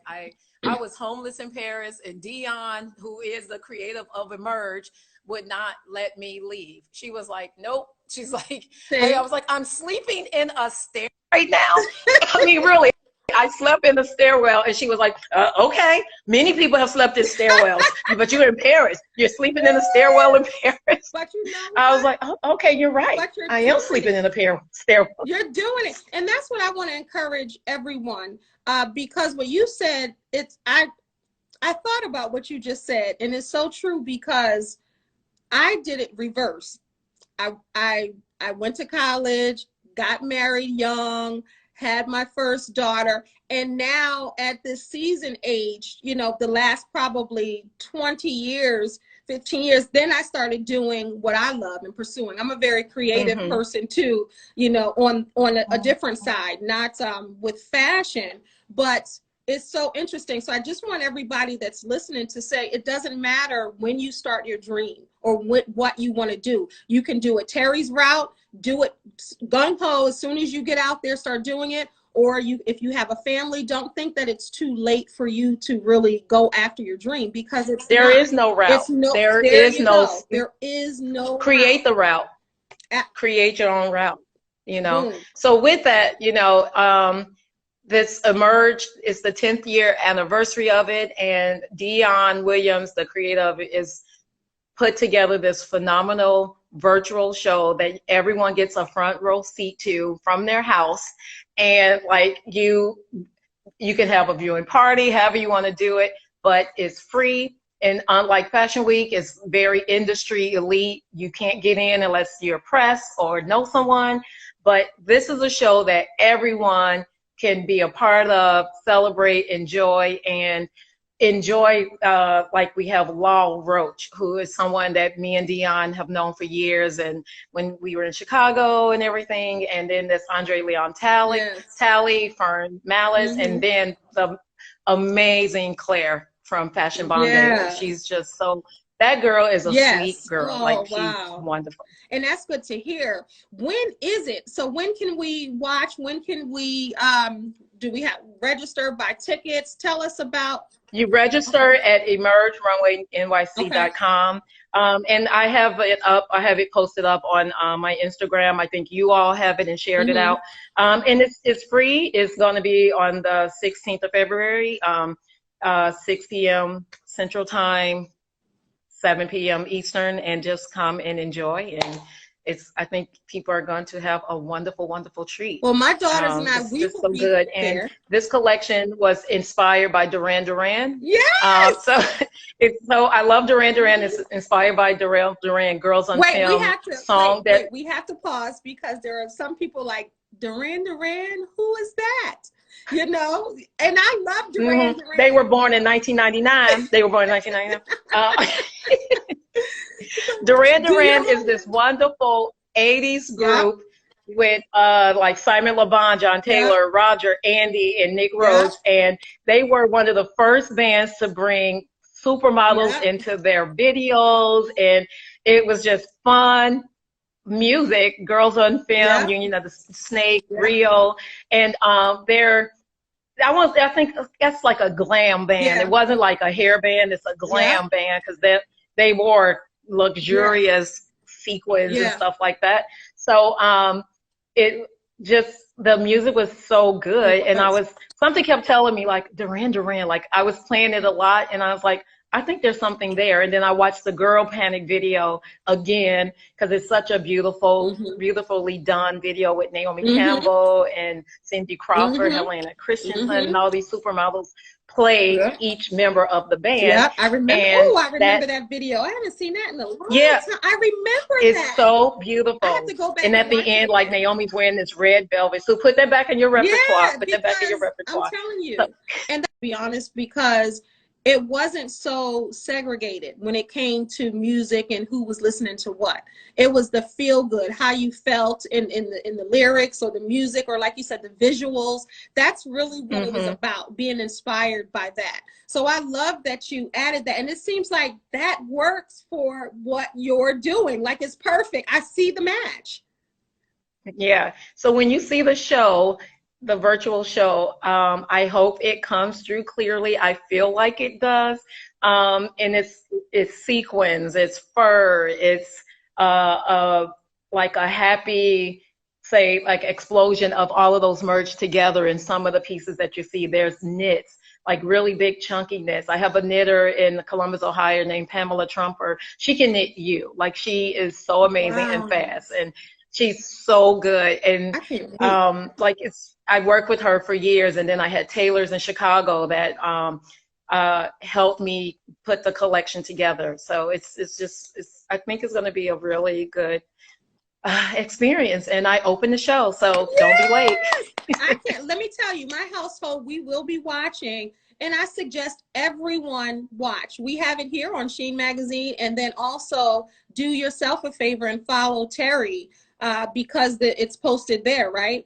I was homeless in Paris, and Dion, who is the creative of Emerge, would not let me leave. She was like, "Nope." She's like, I See. was like, "I'm sleeping in a stair right now." I mean, really. I slept in the stairwell, and she was like, okay, many people have slept in stairwells, but you're in Paris. You're sleeping in a stairwell in Paris. But you know I was what? like, oh, okay, you're right. I am sleeping in a stairwell. You're doing it. And that's what I want to encourage everyone. Because what you said, I thought about what you just said, and it's so true because I did it reverse. I went to college, got married young, had my first daughter, and now at this season age, you know, the last probably 20 years, 15 years, then I started doing what I love and pursuing. I'm a very creative person too, you know, on a different side, not with fashion, but it's so interesting. So I just want everybody that's listening to say it doesn't matter when you start your dream or what you want to do. You can do it Terry's route, do it gung-ho as soon as you get out there, start doing it. Or if you have a family, don't think that it's too late for you to really go after your dream, because there is no route. There is no create the route. Create your own route, you know. So with that, you know, this emerged, it's the 10th year anniversary of it, and Dion Williams, the creator of it, is put together this phenomenal virtual show that everyone gets a front row seat to from their house. And like you can have a viewing party, however you want to do it, but it's free. And unlike Fashion Week, it's very industry elite. You can't get in unless you're press or know someone. But this is a show that everyone can be a part of, celebrate, enjoy, like we have Lal Roach, who is someone that me and Dion have known for years, and when we were in Chicago and everything. And then there's Andre Leon Talley, Fern Malice, and then the amazing Claire from Fashion Bombay. She's just so, that girl is a sweet girl. She's wonderful. And that's good to hear. When is it? So when can we watch? When can we, do we have register, buy tickets? Tell us about. You register at emergerunwaynyc.com. And I have it up. I have it posted up on my Instagram. I think you all have it and shared it out. And it's free. It's going to be on the 16th of February, 6 p.m. Central Time, 7 p.m. Eastern, and just come and enjoy. And I think people are going to have a wonderful, wonderful treat. Well, my daughters and I, we will be good. There. And this collection was inspired by Duran Duran. Yes. So I love Duran Duran. It's inspired by Duran Duran, Girls on Film song. We have to pause because there are some people like Duran Duran. Who is that? You know, and I love Duran Duran. They were born in 1999. They were born in 1999. Duran Duran is this wonderful 80s group with like Simon Le Bon, John Taylor, Roger, Andy, and Nick Rhodes. And they were one of the first bands to bring supermodels into their videos. And it was just fun music. Girls on Film, Union of the Snake, Rio. And I think that's like a glam band. It wasn't like a hair band. It's a glam band because they wore luxurious sequins and stuff like that. So the music was so good. And something kept telling me like Duran Duran, like I was playing it a lot and I was like, I think there's something there. And then I watched the Girl Panic video again because it's such a beautifully done video with Naomi Campbell and Cindy Crawford, Helena Christensen, and all these supermodels play each member of the band. Yeah, I remember. I remember that video. I haven't seen that in a long time. I remember it's so beautiful. I have to go back and at the end, like Naomi's wearing this red velvet. So put that back in your repertoire. Put that back in your repertoire. I'm telling you. And to be honest, because it wasn't so segregated when it came to music and who was listening to what. It was the feel good, how you felt in the lyrics or the music, or like you said, the visuals. That's really what it was about, being inspired by that. So I love that you added that. And it seems like that works for what you're doing. Like it's perfect. I see the match. Yeah. So when you see the show, the virtual show, I hope it comes through clearly. I feel like it does. And it's sequins, it's fur, it's like a happy say like explosion of all of those merged together. And some of the pieces that you see, there's knits, like really big chunky knits. I have a knitter in Columbus, Ohio named Pamela Trumper. She can knit you. Like she is so amazing and Wow. fast, and she's so good. And I can't wait. like I worked with her for years, and then I had tailors in Chicago that helped me put the collection together. So I think it's going to be a really good experience. And I opened the show, so don't be late. I can't. Let me tell you, my household, we will be watching, and I suggest everyone watch. We have it here on Sheen Magazine, and then also do yourself a favor and follow Terri because it's posted there, right?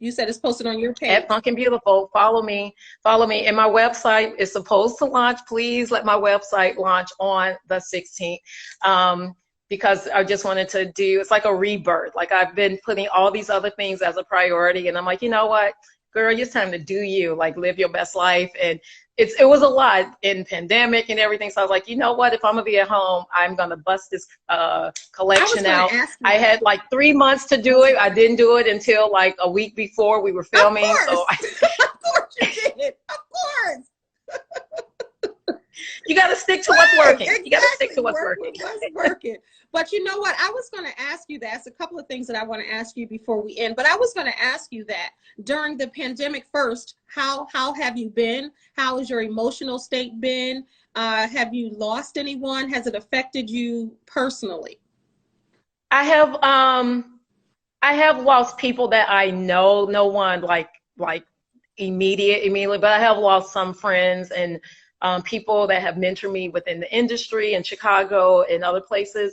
You said it's posted on your page. At Funkin Beautiful. Follow me. Follow me. And my website is supposed to launch. Please let my website launch on the 16th. Because I just wanted to do, it's like a rebirth. Like I've been putting all these other things as a priority, and I'm like, you know what, girl, it's time to do you, like live your best life. And it was a lot in pandemic and everything. So I was like, you know what, if I'm gonna be at home, I'm gonna bust this collection out. I had like 3 months to do it. I didn't do it until like a week before we were filming. Of So of course you did. Of course. You got to stick to what's working. Exactly. You got to stick to what's working. What's working. But you know what? I was going to ask you that. It's a couple of things that I want to ask you before we end. But I was going to ask you that during the pandemic first, how have you been? How has your emotional state been? Have you lost anyone? Has it affected you personally? I have lost people that I know. No one like immediately, but I have lost some friends and people that have mentored me within the industry in Chicago and other places.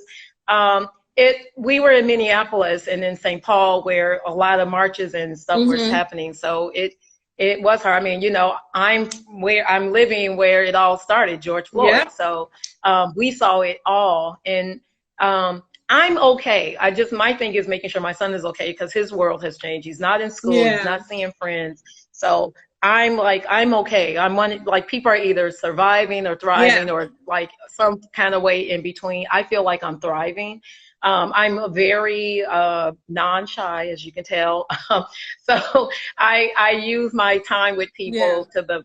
We were in Minneapolis and in St. Paul where a lot of marches and stuff was happening. So it was hard. I mean, you know, I'm living where it all started, George Floyd. Yeah. So we saw it all, and I'm okay. My thing is making sure my son is okay because his world has changed. He's not in school. Yeah. He's not seeing friends. So I'm okay. Like people are either surviving or thriving or like some kind of way in between. I feel like I'm thriving. I'm a very non-shy, as you can tell. So I use my time with people to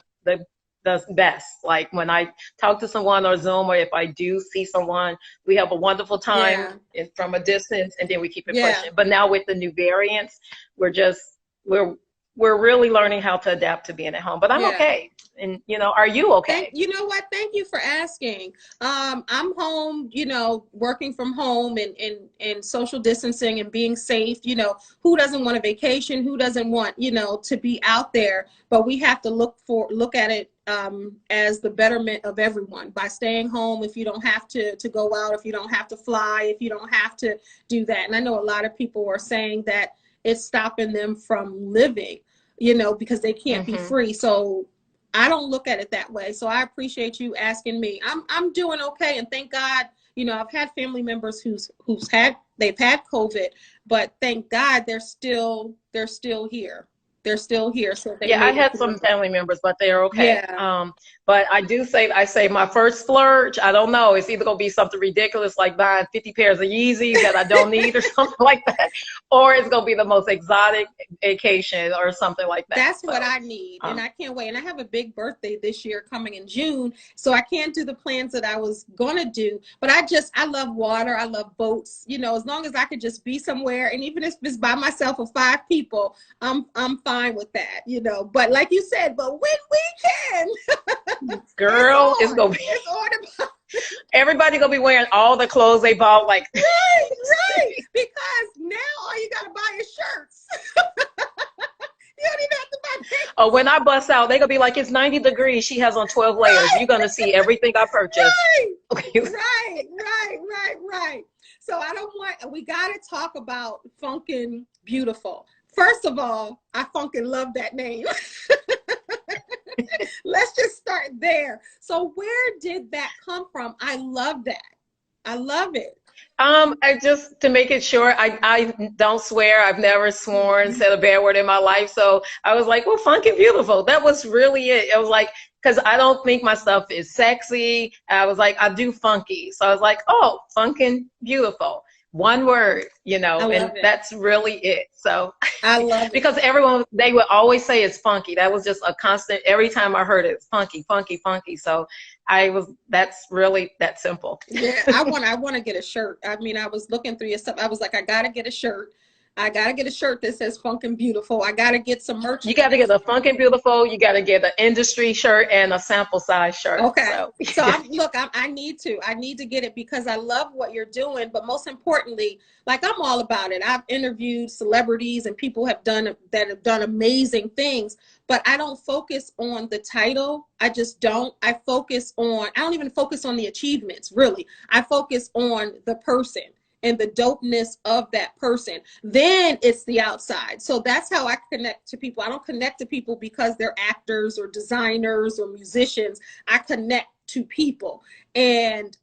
the best. Like when I talk to someone or Zoom, or if I do see someone, we have a wonderful time from a distance, and then we keep it pushing. But now with the new variants, we're really learning how to adapt to being at home. But I'm okay. And, you know, are you okay? You know what? Thank you for asking. I'm home, you know, working from home and social distancing and being safe. You know, who doesn't want a vacation? Who doesn't want, you know, to be out there? But we have to look at it as the betterment of everyone by staying home. If you don't have to go out, if you don't have to fly, if you don't have to do that. And I know a lot of people are saying that it's stopping them from living, you know, because they can't be free. So I don't look at it that way. So I appreciate you asking me. I'm doing okay, and thank God. You know, I've had family members they've had COVID, but thank God they're still here. They're still here. So I had some family members, but they're okay. Yeah. But I say my first splurge, I don't know, it's either gonna be something ridiculous like buying 50 pairs of Yeezys that I don't need or something like that, or it's gonna be the most exotic vacation or something like that. That's what I need, and I can't wait. And I have a big birthday this year coming in June, so I can't do the plans that I was gonna do. But I love water, I love boats. You know, as long as I could just be somewhere, and even if it's by myself or 5 people, I'm fine with that. You know, but like you said, but when we can. Girl, it's gonna be everybody gonna be wearing all the clothes they bought, like right, because now all you gotta buy is shirts. You don't even have to buy pants. Oh, when I bust out, they gonna be like, it's 90 degrees, she has on 12 layers. Right. You're gonna see everything I purchased. Right. Okay. Right. So we gotta talk about Funkin Beautiful. First of all, I funkin' love that name. Let's just start there. So where did that come from? I love that. I love it. I just, to make it short, I don't swear. I've never sworn, said a bad word in my life. So I was like, well, Funkin' Beautiful. That was really it. It was like, because I don't think my stuff is sexy. I was like, I do funky. So I was like, oh, Funkin' Beautiful. one word, I and love it. that's really it. So I love it. because everyone, they would always say it's funky. That was just a constant. Every time I heard it, it's funky, funky, funky. So that's really that simple. Yeah, I want to get a shirt. I mean, I was looking through your stuff. I was like, I gotta get a shirt. I gotta get a shirt that says "Funkin' Beautiful." I gotta get some You got to merchandise. get a Funkin' Beautiful. You got to get an industry shirt and a sample size shirt. Okay. So So I need to get it because I love what you're doing, but most importantly, like I'm all about it. I've interviewed celebrities and people have done amazing things, but I don't focus on the title. I just don't. I don't even focus on the achievements, really. I focus on the person and the dopeness of that person. Then it's the outside. So that's how I connect to people. I don't connect to people because they're actors or designers or musicians. I connect to people. And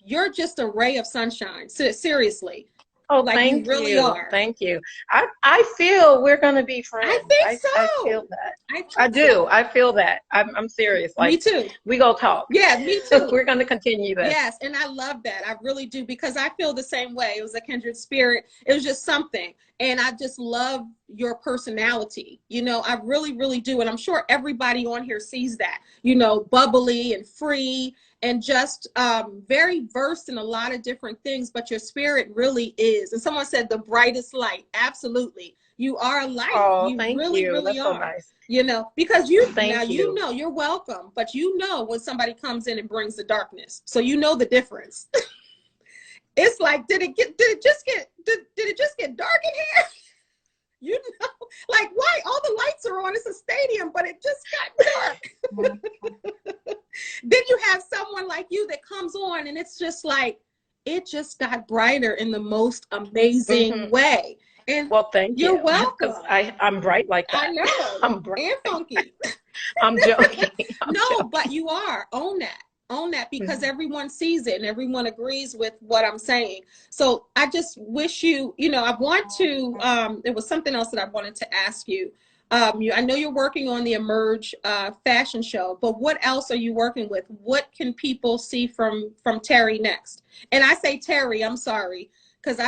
you're just a ray of sunshine. Seriously. oh, Like you thank really you. are. Thank you. I feel we're going to be I friends. think I feel so. that. I I think do. so. I feel that. I'm serious. Me Like, too. we go talk. Yeah, me too. We're going to continue this. Yes, and I love that. I really do because I feel the same way. It was a kindred spirit. It was just something. And I just love your personality. I really, really do. And I'm sure everybody on here sees that, bubbly and free and just very versed in a lot of different things. But your spirit really is. And someone said the brightest light. Absolutely. You are a light. Oh, You thank really, you. really That's so are. nice. Because Thank you. you're welcome, but when somebody comes in and brings the darkness. So the difference. It's like, did it just get dark in here? Like why all the lights are on, it's a stadium, but it just got dark. Then you have someone like you that comes on and it's just like, it just got brighter in the most amazing way. And Well, thank you. you're welcome. Because I'm bright like that. I know. I'm bright. And funky. I'm joking. But you are. Own that because everyone sees it and everyone agrees with what I'm saying. So I just wish I want to, there was something else that I wanted to ask you. I know you're working on the Emerge fashion show, but what else are you working with? What can people see from Terri next? And I say Terri, I'm sorry, because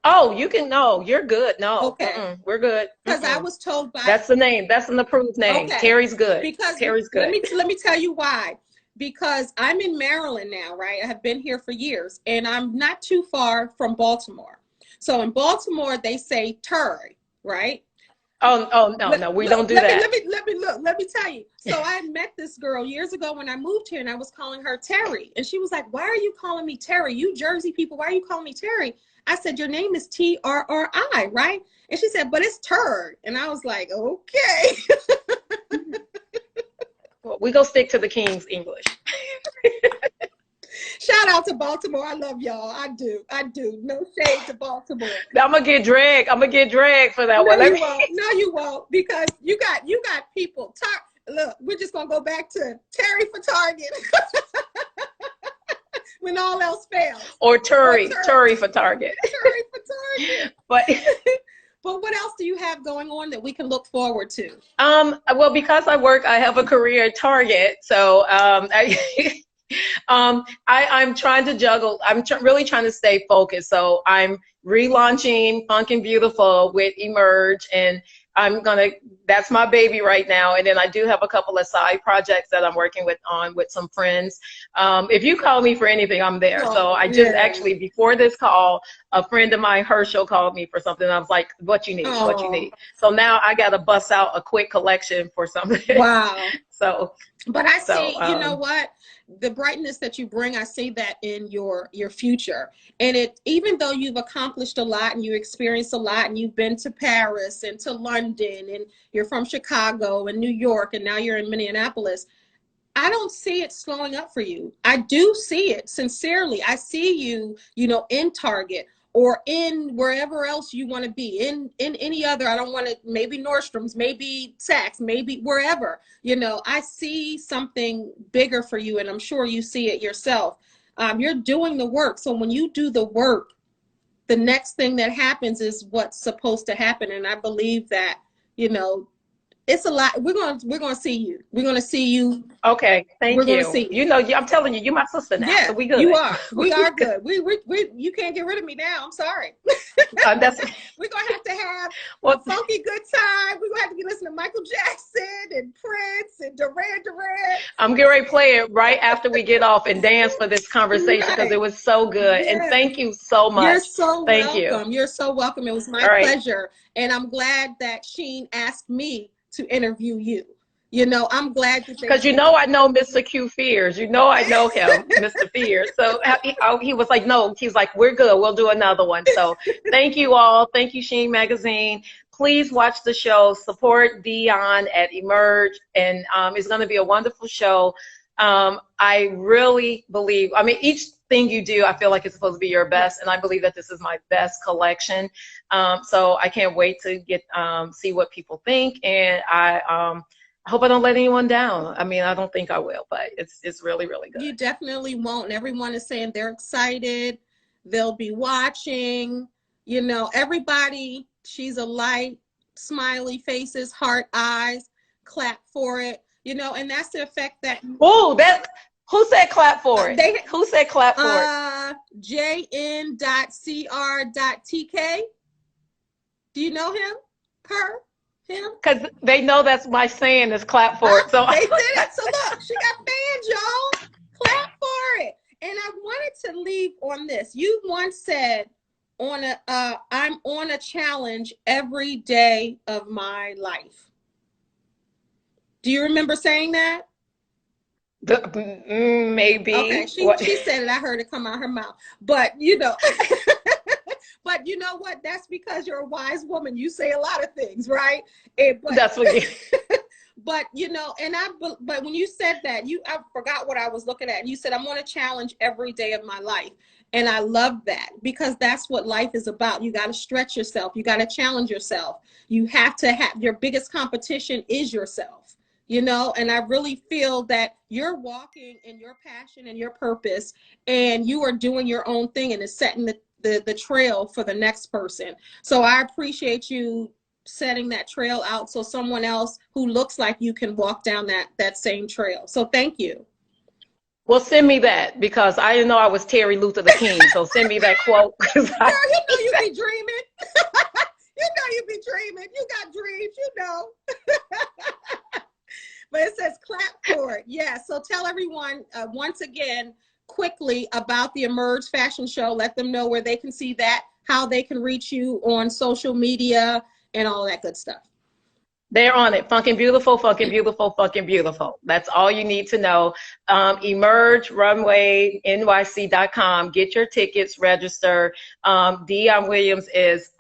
Oh, you can, no, you're good. No, okay. we're good. Because I was told by That's the name. That's an approved name. okay. Terri's good. Because Terri's good. let me tell you why. Because I'm in Maryland now, right? I have been here for years, and I'm not too far from Baltimore. So in Baltimore, they say Terri, right? Oh no, we don't do that. Let me tell you. So I met this girl years ago when I moved here, and I was calling her Terri, and she was like, "Why are you calling me Terri? You Jersey people, why are you calling me Terri?" I said, "Your name is Trri, right?" And she said, "But it's Tur." And I was like, "Okay." Well, we go stick to the King's English. Shout out to Baltimore. I love y'all. I do. No shade to Baltimore. I'm gonna get dragged. I'm gonna get dragged for that one. No, you won't, because you got people. Look, we're just gonna go back to Terri for Target when all else fails. Or Terri for Target. Terri for Target. But But what else do you have going on that we can look forward to? Well, because I have a career at Target, so I'm trying to juggle. I'm really trying to stay focused. So I'm relaunching Funkin' Beautiful with Emerge, and that's my baby right now. And then I do have a couple of side projects that I'm working with some friends. If you call me for anything, I'm there. So I just actually, before this call, a friend of mine, Herschel, called me for something. I was like, what you need, what you need. So now I got to bust out a quick collection for something. Wow. But I see, you know what? The brightness that you bring, I see that in your future. And even though you've accomplished a lot and you experienced a lot and you've been to Paris and to London and you're from Chicago and New York and now you're in Minneapolis, I don't see it slowing up for you. I do see it sincerely. I see you, in Target or in wherever else you want to be, in any other, I don't want to, maybe Nordstrom's, maybe Saks, maybe wherever, I see something bigger for you, and I'm sure you see it yourself. You're doing the work. So when you do the work, the next thing that happens is what's supposed to happen. And I believe that, It's a lot. We're gonna see you. We're gonna see you. Okay, We're thank gonna you. see you. You know, I'm telling you, you're my sister now, Yeah, so we good. you are. We We are good. good. We you can't get rid of me now. I'm sorry. That's We're gonna have to have a well. funky good time. We're gonna have to be listening to Michael Jackson and Prince and Duran Duran. I'm getting ready to play it right after we get off and dance for this conversation because Right. it was so good. And Yes. thank you so You're much. so Thank you. welcome. You're so welcome. It was my All right. pleasure. And I'm glad that Sheen asked me to interview you. You know, I'm glad that they Because you know I know Mr. Q Fears. You know I know him, Mr. Fears. So he was like, no, he's like, we're good. We'll do another one. So thank you all. Thank you, Sheen Magazine. Please watch the show. Support Dion at Emerge. And it's going to be a wonderful show. I really believe, I mean, each thing you do, I feel like it's supposed to be your best. And I believe that this is my best collection. So I can't wait to get see what people think. And I hope I don't let anyone down. I mean, I don't think I will, but it's really, really good. You definitely won't. And everyone is saying they're excited. They'll be watching. You know, everybody, she's a light, smiley faces, heart eyes, clap for it. You know, and that's the effect that. Oh, who said clap for it? Who said clap for it? jn.cr.tk. Do you know him? Her? Him? Because they know that's my saying is clap for it. So they did it. So look, she got fans, y'all. Clap for it. And I wanted to leave on this. You once said I'm on a challenge every day of my life. Do you remember saying that? Maybe. Okay, she said it. I heard it come out her mouth. But you know, but you know what? That's because you're a wise woman. You say a lot of things, right? But, that's what you. But you know, but when you said that, I forgot what I was looking at. And you said I'm on a challenge every day of my life, and I love that because that's what life is about. You got to stretch yourself. You got to challenge yourself. You have to have your biggest competition is yourself. You know, and I really feel that you're walking in your passion and your purpose, and you are doing your own thing, and it's setting the trail for the next person. So I appreciate you setting that trail out so someone else who looks like you can walk down that same trail. So thank you. Well, send me that because I didn't know I was Terry Luther the King. So send me that quote. Girl, you know you be dreaming. You know you be dreaming. You got dreams, you know. But it says clap for it. Yeah, so tell everyone once again quickly about the Emerge Fashion Show. Let them know where they can see that, how they can reach you on social media and all that good stuff. They're on it. Funkin' Beautiful, Funkin' Beautiful, Funkin' Beautiful. That's all you need to know. Emerge Runway NYC.com. Get your tickets, register. Dion Williams is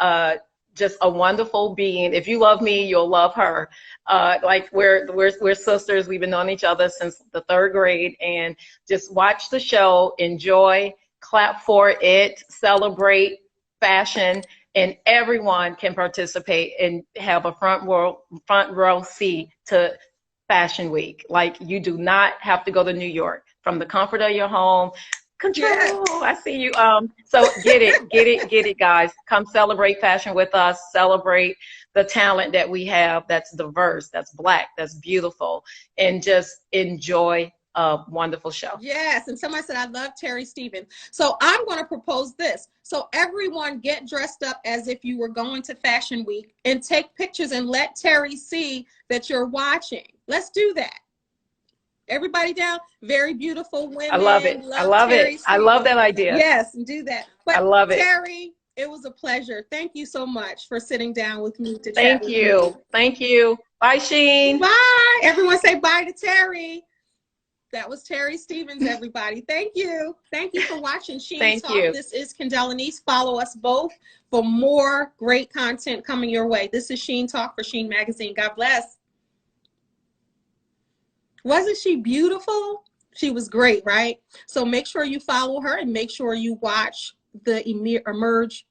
just a wonderful being. If you love me, you'll love her. Like we're sisters. We've been knowing each other since the 3rd grade, and just watch the show, enjoy, clap for it, celebrate fashion, and everyone can participate and have a front row seat to Fashion Week. Like you do not have to go to New York from the comfort of your home. Control. Yeah. I see you. So get it, guys. Come celebrate fashion with us. Celebrate the talent that we have that's diverse, that's Black, that's beautiful, and just enjoy a wonderful show. Yes, and somebody said, I love Terri Stevens. So I'm going to propose this. So everyone get dressed up as if you were going to Fashion Week and take pictures and let Terri see that you're watching. Let's do that. Everybody down, very beautiful women. I love it. I love it. Stevens. I love that idea. Yes, do that. But I love it. Terri, it was a pleasure. Thank you so much for sitting down with me to chat. Thank you. Thank you. Bye, Sheen. Bye. Everyone say bye to Terri. That was Terri Stevens, everybody. Thank you. Thank you for watching Sheen Talk. You. This is Kendéll Lenice. Follow us both for more great content coming your way. This is Sheen Talk for Sheen Magazine. God bless. Wasn't she beautiful? She was great, right? So make sure you follow her and make sure you watch the Emerge.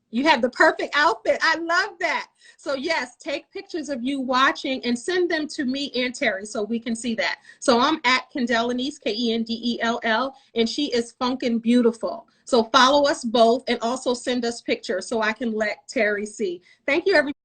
You have the perfect outfit. I love that. So yes, take pictures of you watching and send them to me and Terri so we can see that. So I'm at Kendéll Lenice, Kendell, and she is Funkin' Beautiful. So follow us both and also send us pictures so I can let Terri see. Thank you, everybody.